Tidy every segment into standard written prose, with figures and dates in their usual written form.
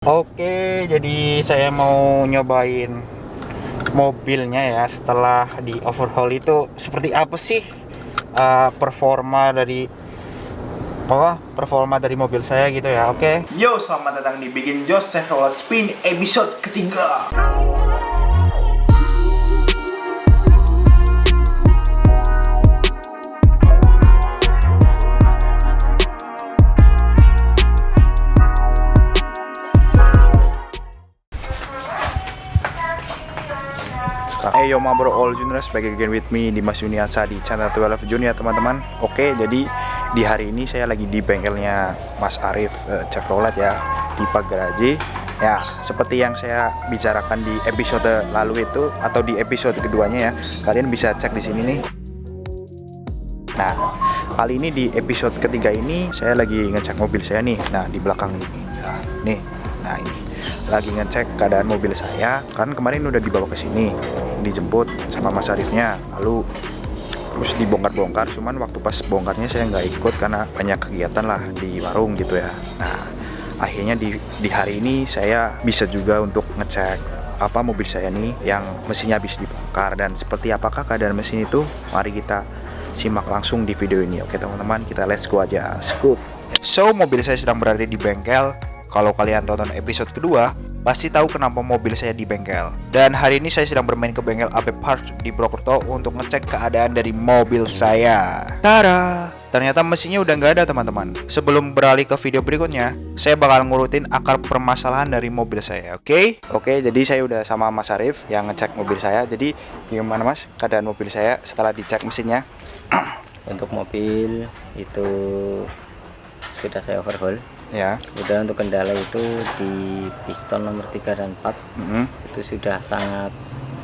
Oke, jadi saya mau nyobain mobilnya ya setelah di overhaul itu seperti apa sih performa dari mobil saya gitu ya. Oke. Yo, selamat datang di Bikin Jos Chevrolet Spin episode ketiga. Hey yo bro, all juniors, back again with me di Mas Yuniansa di channel 12 Junior teman-teman. Oke, jadi di hari ini saya lagi di bengkelnya Mas Arif Chevrolet ya, di Pagaraji. Ya, seperti yang saya bicarakan di episode lalu itu atau di episode keduanya ya, kalian bisa cek di sini nih. Nah, kali ini di episode ketiga ini saya lagi ngecek mobil saya nih. Nah, di belakang ini. Nah ini lagi ngecek keadaan mobil saya. Kan kemarin udah dibawa ke sini, dijemput sama Mas Arifnya, lalu terus dibongkar-bongkar. Cuman waktu pas bongkarnya saya nggak ikut karena banyak kegiatan lah di warung gitu ya. Nah, akhirnya di hari ini saya bisa juga untuk ngecek mobil saya nih yang mesinnya habis dibongkar dan seperti apakah keadaan mesin itu. Mari kita simak langsung di video ini. Oke teman-teman, kita let's go aja. Scoot. So, mobil saya sedang berada di bengkel. Kalau kalian tonton episode kedua, pasti tahu kenapa mobil saya di bengkel. Dan hari ini saya sedang bermain ke bengkel AB Parts di Purwokerto untuk ngecek keadaan dari mobil saya. Tada! Ternyata mesinnya udah nggak ada teman-teman. Sebelum beralih ke video berikutnya, saya bakal ngurutin akar permasalahan dari mobil saya, oke? Oke, jadi saya udah sama Mas Arif yang ngecek mobil saya. Jadi gimana Mas keadaan mobil saya setelah dicek mesinnya? Untuk mobil itu sudah saya overhaul Ya. udah. Untuk kendala itu di piston nomor 3 dan 4 itu sudah sangat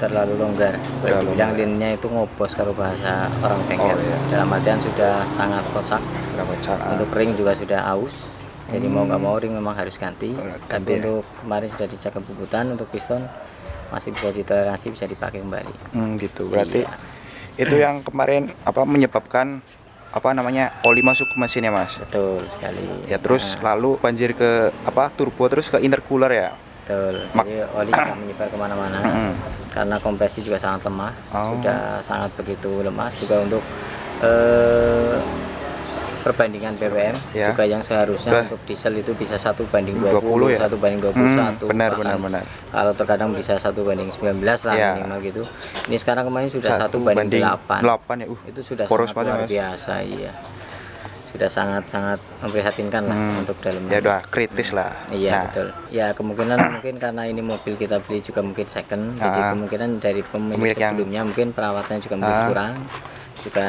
terlalu longgar. Boleh dibilang linnya itu ngobos kalau bahasa orang bengkel. Dalam artian sudah sangat kosak. Untuk ring juga sudah aus. Jadi mau nggak mau ring memang harus ganti. Tapi untuk kemarin sudah dicek kebubutan. Untuk piston masih bisa ditoleransi, bisa dipakai kembali. Gitu. Berarti itu yang kemarin menyebabkan oli masuk ke mesin ya Mas. Betul sekali. Ya terus lalu banjir ke turbo terus ke intercooler ya. Betul. Jadi oli sudah menyebar kemana-mana. Karena kompresi juga sangat lemah. Sudah sangat begitu lemah. Juga untuk perbandingan BBM juga yang seharusnya untuk diesel itu bisa 1:20 ya? 1:21. Benar. Kalau terkadang bisa 1:19 lah minimal gitu. Ini sekarang kemarin sudah 1:8 ya. Itu sudah poros sangat luar biasa. Iya, sudah sangat memprihatinkan lah untuk dalamnya. Ya udah kritis lah. Iya, betul. Ya kemungkinan mungkin karena ini mobil kita beli juga mungkin second, jadi kemungkinan dari pemilik sebelumnya mungkin perawatannya juga mungkin kurang. Juga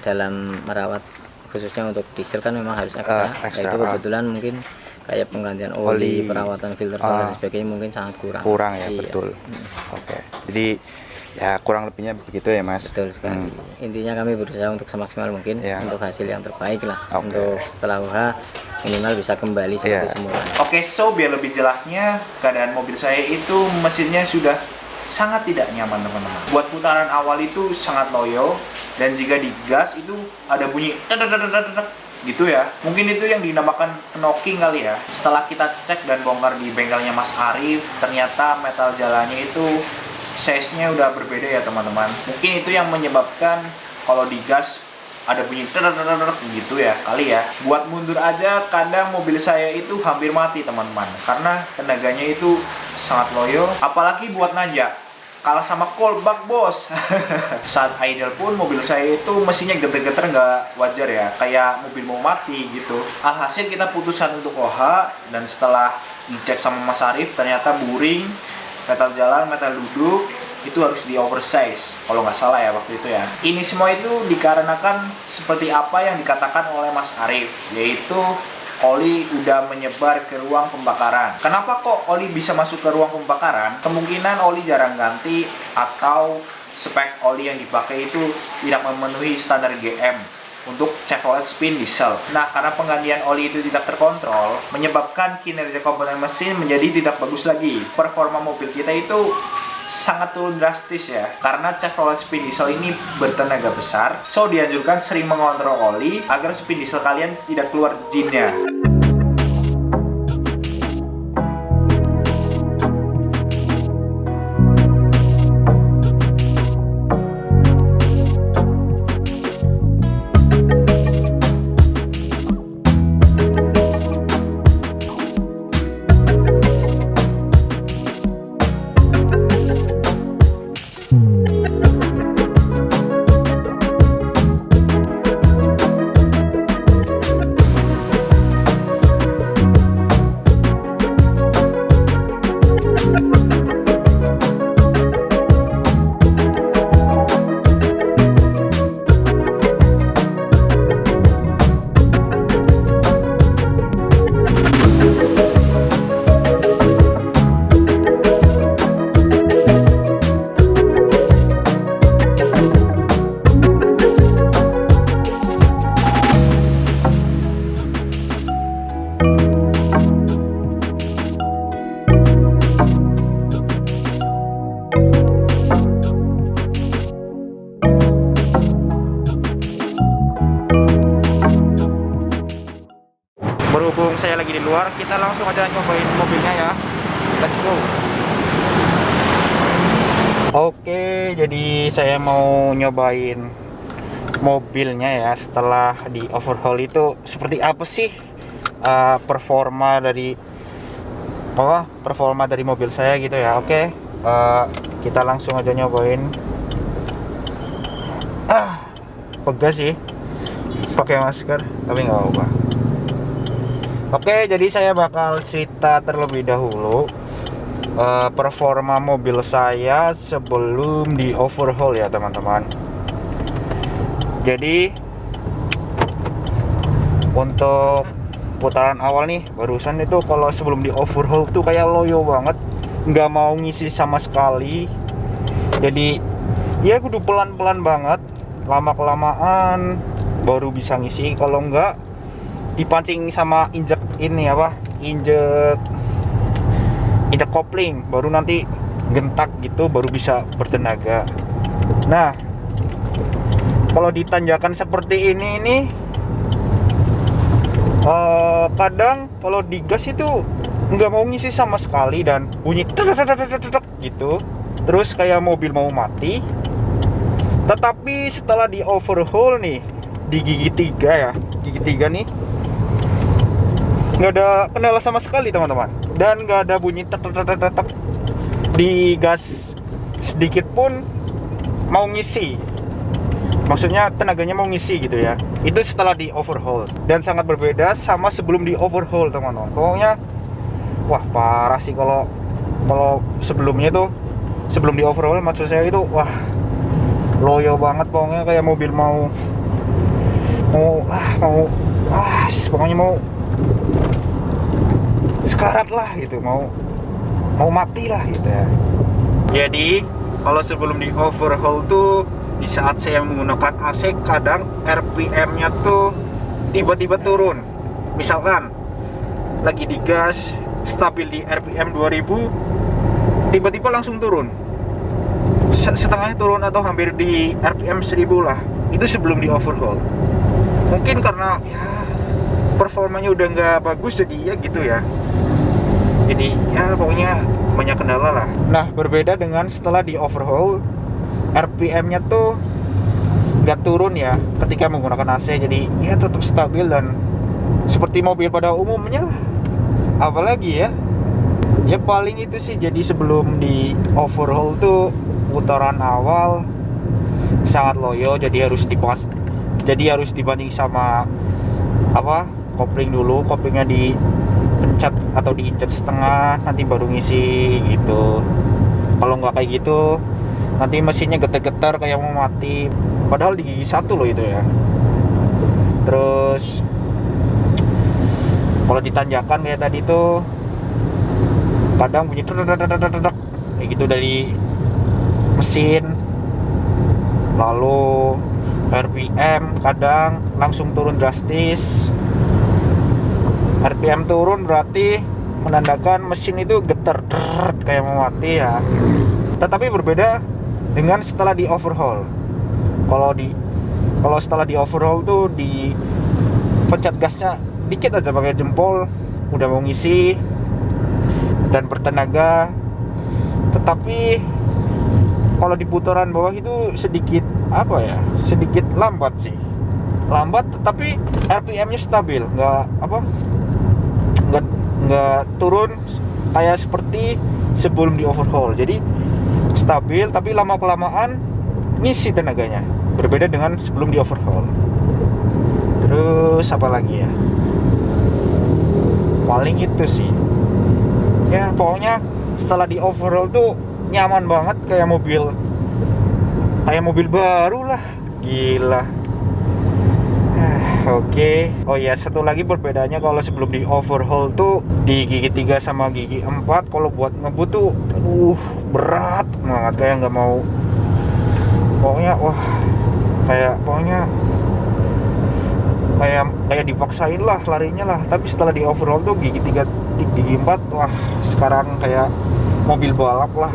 dalam merawat khususnya untuk diesel kan memang harus ekstra. Itu kebetulan mungkin kayak penggantian oli, perawatan filter dan sebagainya mungkin sangat kurang ya. Betul. Oke, jadi ya kurang lebihnya begitu ya Mas. Betul sekali. Intinya kami berusaha untuk semaksimal mungkin untuk hasil yang terbaik lah. Untuk setelah UH minimal bisa kembali seperti semula. Oke, so biar lebih jelasnya keadaan mobil saya itu mesinnya sudah sangat tidak nyaman teman-teman. Buat putaran awal itu sangat loyo, dan jika digas itu ada bunyi gitu ya. Mungkin itu yang dinamakan knocking kali ya. Setelah kita cek dan bongkar di bengkelnya Mas Arif, ternyata metal jalannya itu size-nya udah berbeda ya teman-teman. Mungkin itu yang menyebabkan kalau digas ada bunyi gitu ya kali ya. Buat mundur aja kadang mobil saya itu hampir mati teman-teman, karena tenaganya itu sangat loyo. Apalagi buat nanjak, kalah sama kolbak bos. Saat idle pun mobil saya itu mesinnya geter-geter nggak wajar ya, kayak mobil mau mati gitu. Alhasil kita putuskan untuk OH, dan setelah dicek sama Mas Arif ternyata buring, metal jalan, metal duduk itu harus di oversize kalau nggak salah ya waktu itu ya. Ini semua itu dikarenakan seperti apa yang dikatakan oleh Mas Arif, yaitu oli udah menyebar ke ruang pembakaran. Kenapa kok oli bisa masuk ke ruang pembakaran? Kemungkinan oli jarang ganti atau spek oli yang dipakai itu tidak memenuhi standar GM untuk Chevrolet Spin diesel. Nah, karena penggantian oli itu tidak terkontrol, menyebabkan kinerja komponen mesin menjadi tidak bagus lagi. Performa mobil kita itu sangat turun drastis ya, karena Chevrolet Spin diesel ini bertenaga besar. So dianjurkan sering mengontrol oli agar spin diesel kalian tidak keluar jinnya. sabar, kita langsung aja nyobain mobilnya ya. Let's go. Oke, jadi saya mau nyobain mobilnya ya setelah di overhaul itu seperti apa sih performa dari mobil saya gitu ya. Oke, kita langsung aja nyobain. Pegas sih pakai masker, tapi nggak apa-apa. Oke, jadi saya bakal cerita terlebih dahulu performa mobil saya sebelum di overhaul ya teman-teman. Jadi untuk putaran awal nih barusan itu, kalau sebelum di overhaul tuh kayak loyo banget, nggak mau ngisi sama sekali. Jadi ya kudu pelan-pelan banget, lama-kelamaan baru bisa ngisi. Kalau nggak dipancing sama injek kopling, baru nanti gentak gitu baru bisa bertenaga. Nah, kalau di tanjakan seperti ini kadang kalau digas itu nggak mau ngisi sama sekali dan bunyi gitu, terus kayak mobil mau mati. Tetapi setelah di overhaul nih di gigi 3 nih, nggak ada kendala sama sekali teman-teman, dan nggak ada bunyi tek di gas sedikit pun mau ngisi, maksudnya tenaganya mau ngisi gitu ya. Itu setelah di overhaul, dan sangat berbeda sama sebelum di overhaul teman-teman. Pokoknya wah parah sih kalau sebelumnya tuh, sebelum di overhaul maksud saya itu, wah loyo banget pokoknya, kayak mobil pokoknya mau sekarat lah gitu, mau mati lah gitu ya. Jadi kalau sebelum di overhaul tuh, di saat saya menggunakan AC, kadang RPM-nya tuh tiba-tiba turun. Misalkan lagi digas stabil di RPM 2000, tiba-tiba langsung turun, setengahnya turun atau hampir di RPM 1000 lah. Itu sebelum di overhaul. Mungkin karena ya performanya udah nggak bagus jadi ya gitu ya. Jadi ya pokoknya banyak kendala lah. Nah, berbeda dengan setelah di overhaul, RPM-nya tuh nggak turun ya ketika menggunakan AC, jadi ya tetap stabil dan seperti mobil pada umumnya lah. Apalagi ya paling itu sih. Jadi sebelum di overhaul tuh putaran awal sangat loyo, jadi harus dibanding sama kopling dulu, koplingnya dipencet atau diinjek setengah, nanti baru ngisi gitu. Kalau nggak kayak gitu nanti mesinnya getar-getar kayak mau mati, padahal di gigi 1 loh itu ya. Terus kalau ditanjakan kayak tadi tuh kadang bunyi kayak gitu dari mesin. Lalu RPM kadang langsung turun drastis. RPM turun berarti menandakan mesin itu getar kayak mau mati ya. Tetapi berbeda dengan setelah di overhaul. Kalau setelah di overhaul tuh di pencet gasnya dikit aja pakai jempol udah mau ngisi dan bertenaga. Tetapi kalau di putaran bawah itu sedikit lambat sih. Lambat tetapi RPM-nya stabil, nggak turun kayak seperti sebelum di overhaul. Jadi stabil tapi lama kelamaan ngisi tenaganya. Berbeda dengan sebelum di overhaul. Terus apa lagi ya? Paling itu sih. Ya pokoknya setelah di overhaul tuh nyaman banget, kayak mobil baru lah, gila. Oke. Oh ya, satu lagi perbedaannya, kalau sebelum di overhaul tuh di gigi 3 sama gigi 4, kalau buat ngebut tuh berat banget, kayak nggak mau, pokoknya kayak dipaksain lah larinya lah. Tapi setelah di overhaul tuh gigi 3, gigi 4, wah sekarang kayak mobil balap lah.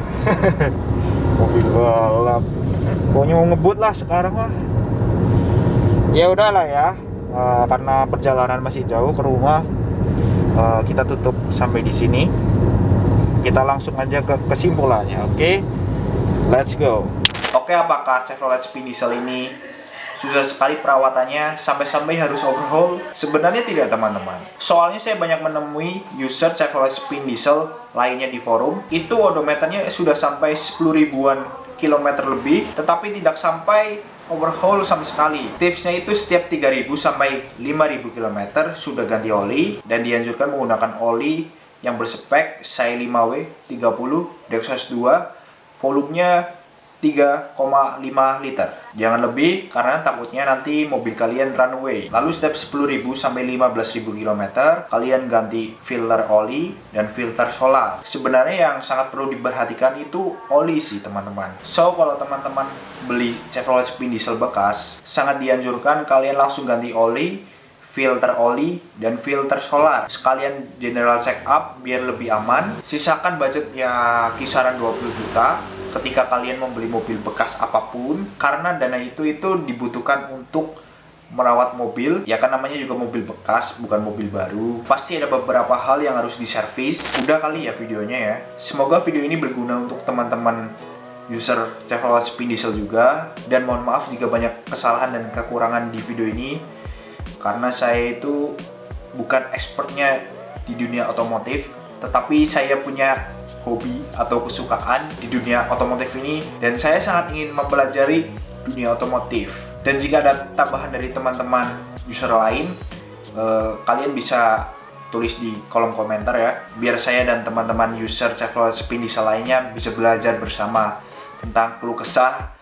Mobil balap, pokoknya mau ngebut lah sekarang mah. Ya udahlah ya, karena perjalanan masih jauh ke rumah, kita tutup sampai di sini. Kita langsung aja ke kesimpulannya. Oke, let's go. Oke, apakah Chevrolet Spin Diesel ini susah sekali perawatannya sampai-sampai harus overhaul? Sebenarnya tidak, teman-teman. Soalnya saya banyak menemui user Chevrolet Spin Diesel lainnya di forum. Itu odometernya sudah sampai 10 ribuan kilometer lebih, tetapi tidak sampai overhaul sama sekali. Tipsnya itu setiap 3.000 sampai 5.000 km sudah ganti oli, dan dianjurkan menggunakan oli yang berspek SAE 5W 30 Dexos 2, volumenya 3,5 liter. Jangan lebih karena takutnya nanti mobil kalian runaway. Lalu step 10.000 sampai 15.000 km kalian ganti filter oli dan filter solar. Sebenarnya yang sangat perlu diperhatikan itu oli sih, teman-teman. So kalau teman-teman beli Chevrolet Spin Diesel bekas, sangat dianjurkan kalian langsung ganti oli, filter oli, dan filter solar. Sekalian general check up biar lebih aman. Sisakan budget ya kisaran 20 juta ketika kalian membeli mobil bekas apapun, karena dana itu dibutuhkan untuk merawat mobil. Ya kan namanya juga mobil bekas, bukan mobil baru. Pasti ada beberapa hal yang harus diservis. Udah kali ya videonya ya. Semoga video ini berguna untuk teman-teman user Chevrolet Spin Diesel juga. Dan mohon maaf jika banyak kesalahan dan kekurangan di video ini, karena saya itu bukan expertnya di dunia otomotif, tetapi saya punya hobi atau kesukaan di dunia otomotif ini, dan saya sangat ingin mempelajari dunia otomotif. Dan jika ada tambahan dari teman-teman user lain, kalian bisa tulis di kolom komentar ya, biar saya dan teman-teman user Chevrolet Spin Diesel lainnya bisa belajar bersama tentang keluh kesah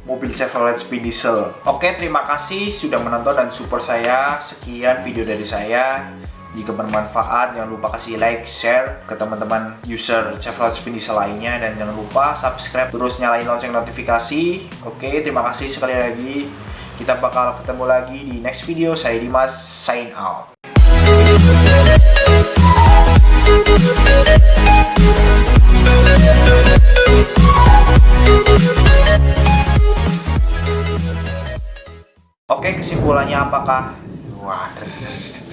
mobil Chevrolet Spin Diesel. Oke, terima kasih sudah menonton dan support saya. Sekian video dari saya. Jika bermanfaat, jangan lupa kasih like, share ke teman-teman user Chevrolet Spin Diesel lainnya, dan jangan lupa subscribe, terus nyalain lonceng notifikasi. Oke, terima kasih sekali lagi. Kita bakal ketemu lagi di next video. Saya Dimas, sign out. Oke, kesimpulannya apakah? Waduh.